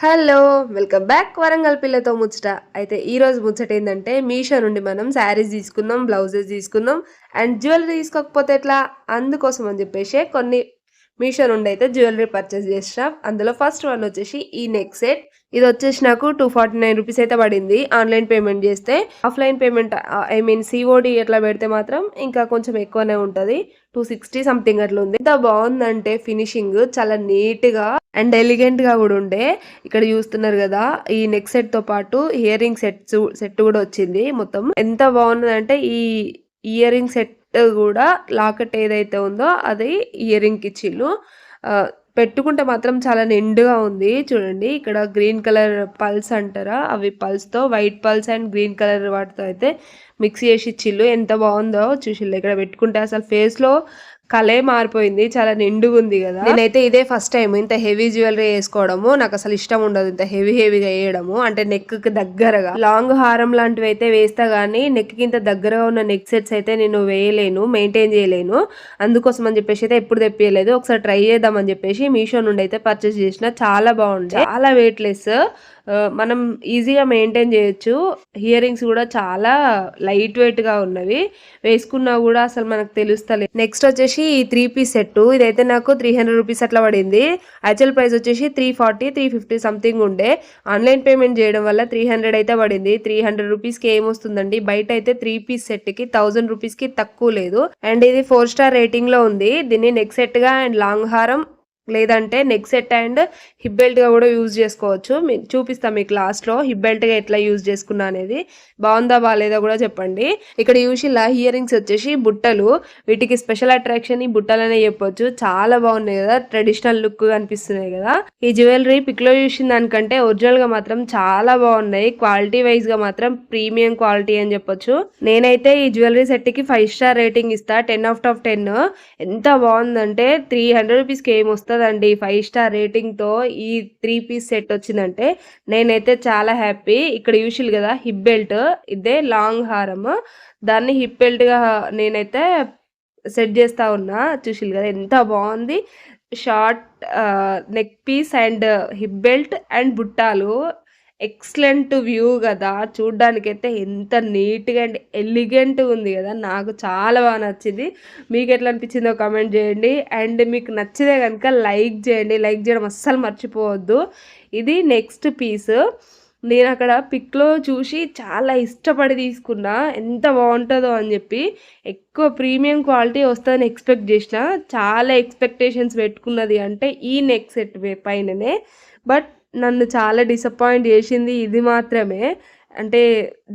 Hello welcome back Warangal పిల్లతో ముచ్చట. అయితే ఈ రోజు ముచ్చట ఏంటంటే మీషో నుండి మనం శారీస్ తీసుకున్నాం, బ్లౌజెస్ తీసుకున్నాం అండ్ జ్యువెలరీ తీసుకోకపోతే ఎట్లా, అందుకోసం అని చెప్పేసి కొన్ని మీషో నుండి అయితే జ్యువెలరీ పర్చేస్ చేసిన. అందులో ఫస్ట్ వన్ వచ్చేసి ఈ నెక్ సెట్. ఇది వచ్చేసి నాకు 249 రూపీస్ అయితే పడింది ఆన్లైన్ పేమెంట్ చేస్తే. Offline payment I mean COD ఎట్లా పెడితే మాత్రం ఇంకా కొంచెం ఎక్కువనే ఉంటుంది, 260 సంథింగ్ అట్లా ఉంది. ఎంత బాగుందంటే ఫినిషింగ్ చాలా నీట్ గా అండ్ ఎలిగెంట్ గా కూడా ఉండే. ఇక్కడ చూస్తున్నారు కదా, ఈ నెక్ సెట్ తో పాటు ఇయర్ రింగ్ సెట్ కూడా వచ్చింది. మొత్తం ఎంత బాగున్నదంటే ఈ ఇయర్ రింగ్ సెట్ కూడా లాకెట్ ఏదైతే ఉందో అది ఇయర్ రింగ్ ఇచ్చిళ్ళు. పెట్టుకుంటే మాత్రం చాలా నిండుగా ఉంది. చూడండి ఇక్కడ గ్రీన్ కలర్ పల్స్ అంటారా, అవి పల్స్ తో white pulse and green colour వాటితో అయితే మిక్స్ చేసి ఇచ్చిళ్ళు. ఎంత బాగుందో చూసిళ్ళు. ఇక్కడ పెట్టుకుంటే అసలు ఫేస్ లో కలే మారిపోయింది, చాలా నిండుగా ఉంది కదా. నేనైతే ఇదే ఫస్ట్ టైం ఇంత హెవీ జ్యువెలరీ వేసుకోవడము. నాకు అసలు ఇష్టం ఉండదు ఇంత హెవీగా వేయడము, అంటే నెక్ కి దగ్గరగా. లాంగ్ హారం లాంటివి అయితే వేస్తా గానీ నెక్ కి ఇంత దగ్గరగా ఉన్న నెక్ సెట్స్ అయితే నేను వేయలేను, మెయింటైన్ చేయలేను. అందుకోసం అని చెప్పేసి అయితే ఎప్పుడు తెప్పియలేదు. ఒకసారి ట్రై చేద్దామని చెప్పేసి మీషో నుండి అయితే పర్చేస్ చేసిన. చాలా బాగుంది, చాలా వెయిట్ లెస్, మనం ఈజీగా మెయింటైన్ చేయొచ్చు. ఇయర్ రింగ్స్ కూడా చాలా లైట్ వెయిట్ గా ఉన్నవి, వేసుకున్నా కూడా అసలు మనకు తెలుస్తలేదు. నెక్స్ట్ వచ్చేసి ఈ 3 పీస్ సెట్. ఇదైతే నాకు 300 రూపీస్ అట్లా పడింది. యాక్చువల్ ప్రైస్ వచ్చేసి 340 350 సంథింగ్ ఉండే. ఆన్లైన్ పేమెంట్ చేయడం వల్ల 300 అయితే పడింది. 300 రూపీస్ కి ఏమొస్తుందండి, బయట అయితే 3 పీస్ సెట్ కి 1000 రూపీస్ కి తక్కువ లేదు. అండ్ ఇది 4 స్టార్ రేటింగ్ లో ఉంది. దీన్ని నెక్ సెట్ గా అండ్ లాంగ్ హారం లేదంటే neck set and hip belt గా కూడా యూజ్ చేసుకోవచ్చు. చూపిస్తాం మీకు లాస్ట్ లో హిప్ బెల్ట్ గా ఎట్లా యూజ్ చేసుకున్నా అనేది. బాగుందా బాగాలేదా కూడా చెప్పండి. ఇక్కడ యూషిలా ఇయర్ రింగ్స్ వచ్చేసి బుట్టలు, వీటికి స్పెషల్ అట్రాక్షన్ ఈ బుట్టలనే చెప్పొచ్చు. చాలా బాగున్నాయి కదా, ట్రెడిషనల్ లుక్ కనిపిస్తున్నాయి కదా. ఈ జ్యువెలరీ పిక్ లో చూసిన దానికంటే ఒరిజినల్ గా మాత్రం చాలా బాగున్నాయి. క్వాలిటీ వైజ్ గా మాత్రం ప్రీమియం క్వాలిటీ అని చెప్పొచ్చు. నేనైతే ఈ జ్యువెలరీ సెట్ కి 5 స్టార్ రేటింగ్ ఇస్తా, 10 out of 10. ఎంత బాగుందంటే 300 రూపీస్ కి ఏమొస్తుంది అండి 5 స్టార్ రేటింగ్ తో ఈ 3 పీస్ సెట్ వచ్చిందంటే నేనైతే చాలా హ్యాపీ. ఇక్కడ యూషువల్ కదా హిప్ బెల్ట్, ఇదే లాంగ్ హారం, దాన్ని హిప్ బెల్ట్ గా నేనైతే సెట్ చేస్తా ఉన్నా. చూసిల్ కదా ఎంత బాగుంది. Short neck piece and hip belt and బుట్టాలు, ఎక్సలెంట్ వ్యూ కదా. చూడ్డానికైతే ఎంత నీట్గా అండ్ ఎలిగెంట్ ఉంది కదా, నాకు చాలా బాగా నచ్చింది. మీకు ఎట్లా అనిపించిందో కామెంట్ చేయండి. అండ్ మీకు నచ్చితే కనుక లైక్ చేయండి, లైక్ చేయడం అస్సలు మర్చిపోవద్దు. ఇది నెక్స్ట్ పీస్. నేను అక్కడ పిక్లో చూసి చాలా ఇష్టపడి తీసుకున్నా, ఎంత బాగుంటుందో అని చెప్పి. ఎక్కువ ప్రీమియం క్వాలిటీ వస్తుందని ఎక్స్పెక్ట్ చేసిన, చాలా ఎక్స్పెక్టేషన్స్ పెట్టుకున్నది అంటే ఈ నెక్ సెట్ పైననే. బట్ నన్ను చాలా డిసప్పాయింట్ చేసింది ఇది మాత్రమే. అంటే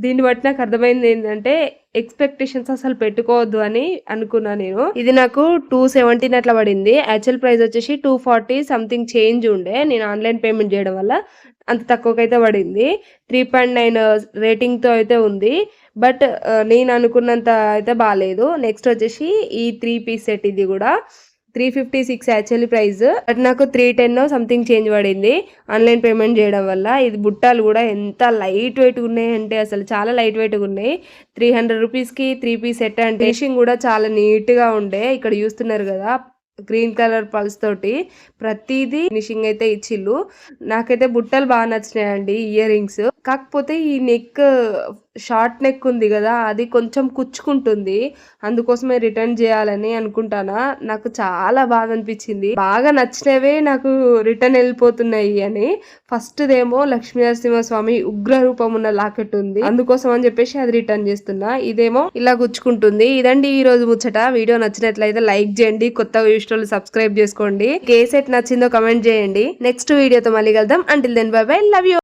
దీన్ని బట్టి నాకు అర్థమైంది ఏంటంటే ఎక్స్పెక్టేషన్స్ అసలు పెట్టుకోవద్దు అని అనుకున్నా నేను. ఇది నాకు 217 అట్లా పడింది. యాక్చువల్ ప్రైస్ వచ్చేసి 240 సంథింగ్ చేంజ్ ఉండే. నేను ఆన్లైన్ పేమెంట్ చేయడం వల్ల అంత తక్కువకైతే పడింది. 3.9 రేటింగ్తో అయితే ఉంది. బట్ నేను అనుకున్నంత అయితే బాగాలేదు. నెక్స్ట్ వచ్చేసి ఈ 3 పీస్ సెట్, ఇది కూడా 356 యాక్చువల్లీ ప్రైస్, బట్ నాకు 310 సంథింగ్ చేంజ్ పడింది ఆన్లైన్ పేమెంట్ చేయడం వల్ల. ఇది బుట్టాలు కూడా ఎంత లైట్ వెయిట్ ఉన్నాయి అంటే అసలు చాలా లైట్ వెయిట్గా ఉన్నాయి. 300 రూపీస్కి 3 పీస్ సెట్ అంటే ఫినిషింగ్ కూడా చాలా నీట్గా ఉండే. ఇక్కడ చూస్తున్నారు కదా గ్రీన్ కలర్ పల్స్ తోటి ప్రతిదీ ఫినిషింగ్ అయితే ఇచ్చిళ్ళు. నాకైతే బుట్టలు బాగా నచ్చినాయండి, ఇయర్ రింగ్స్. కాకపోతే ఈ నెక్ షార్ట్ నెక్ ఉంది కదా, అది కొంచెం కుచ్చుకుంటుంది. అందుకోసమే రిటర్న్ చేయాలని అనుకుంటానా. నాకు చాలా బాగా అనిపించింది, బాగా నచ్చినవే నాకు రిటర్న్ వెళ్ళిపోతున్నాయి అని. ఫస్ట్ దేమో లక్ష్మీ నరసింహస్వామి ఉగ్ర రూపం ఉన్న లాకెట్ ఉంది, అందుకోసం అని చెప్పేసి అది రిటర్న్ చేస్తున్నా. ఇదేమో ఇలా గుచ్చుకుంటుంది. ఇదండి ఈ రోజు ముచ్చట. వీడియో నచ్చినట్లయితే లైక్ చేయండి, కొత్తగా చూసేవాళ్ళు సబ్స్క్రైబ్ చేసుకోండి. ఏ సెట్ నచ్చిందో కమెంట్ చేయండి. నెక్స్ట్ వీడియోతో మళ్ళీ కలుద్దాం. Until then bye bye, love you.